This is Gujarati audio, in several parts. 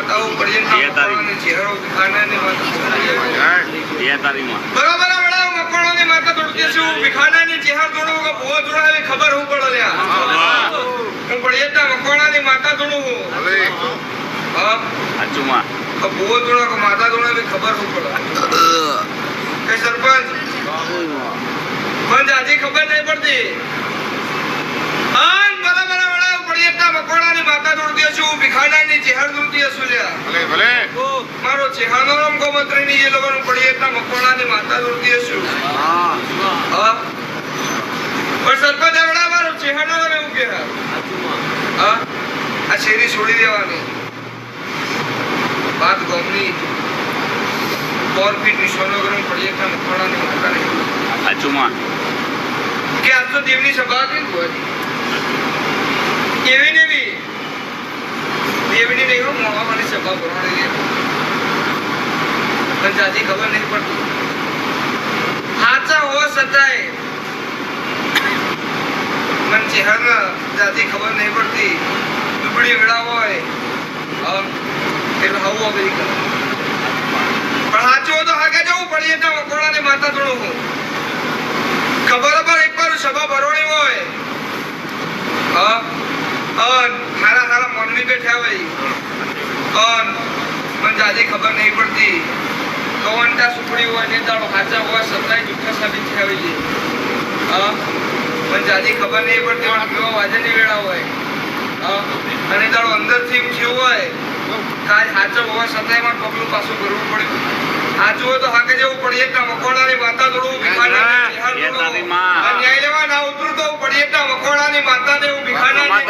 માતાઓ પર્યંત ચહેરો વિખાનાની બરોબર વડા મકોણોની માતા તોડતી છું વિખાનાની ચહેરો તોડો કે ભો જોડાવે ખબર હું પડે લ્યા હું પર્યંત મકોણાની માતા તોડું હું હા અચુમા તો ભો જોડા કે માતા તોડે ખબર હું પડે કે સરપંચ પણ જાજી ખબર નહીં પડતી આન બરાબર વડા પર્યંત મકોણાની માતા તોડતી છું વિખાનાની ચહેરો તોડતી છું લ્યા ભલે ભલે મારો ચહેરાનો નામ ગોમત્રીની જે લોકોનું પડિયેટના મકોણાની માતા દોરતી છું હા પણ સરપંચ આવડા મારો ચહેરાનો નામ એવું કે હા આ શેરી છોડી દેવાની વાત ગોમની 4 ફીટ નિશાનો કરું પડિયેટના મકોણાની માતા નહીં અચુમા કે આજ તો દેવની સભા હતી કેવી નેવી દેવની નહીં હો મોહાવાની સભા ભરવાની પણ જાજી ખબર નહીં પડતી હાચા હોવા છતાંય મન ચહેરા જાજી ખબર નહીં પડતી દુબળી વેળા હોય એટલે હવો બધી કરે પણ હાચું તો હાકે જવું પડીએ તો મકોડાની માતા જોડું હું ખબર એકવાર સભા ભરવાની હોય હારા હારા મોનવી બેઠા હોય મને જાજી ખબર નહીં પડતી કવંટા સુપડી હોય ને દાડો હાચા હોય સતાય જુઠ્ઠા સાબિત થયા હોય મને જાજી ખબર નહીં પડતી પણ કેવો વાજની વેળા હોય અને દાડો અંદરથી એમ થયું હોય કાજ હાચો હોવા સતાય માં પગલું પાછું કરવું પડ્યું હાચું હોય તો હાકે જેવું પડીએ મકોડાની માતા જોડું ન્યાય લેવા ના ઉતરું તો પડીએ મકોડાની માતાને હું ભીખાના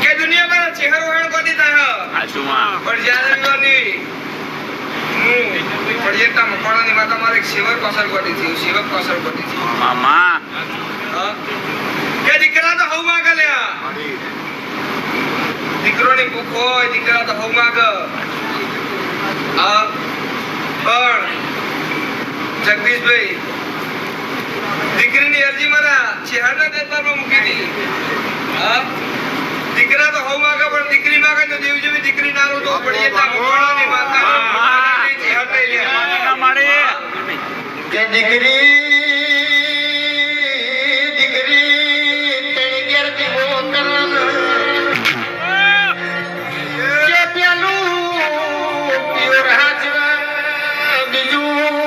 કે દુનિયા માં ચહેરો હેણ કોની થાય અચુમા પણ જ્યારે વિવાની હું પડિયેટા મકોડાની માતા મારે સેવક પાછળ કોટી થી સેવક પાછળ કોટી થી મામા કે દીકરા તો હવ માંગે લ્યા દીકરોની ભૂખ હોય દીકરા તો હવ માંગે પણ જગદીશભાઈ દીકરીની અરજી મારા ચહેરાના દરબારમાં મૂકી હતી દીકરા તો હવ માંગે પણ દીકરી માંગે તો દેવ જેવી દીકરી ના રો તો પડીએ તા મકોડાની માતા ચહેરા લઈ લે મારી કે દીકરી તેણી ઘેર દીવો કરવાનો કે પેલું પ્યોર હાજવા બીજું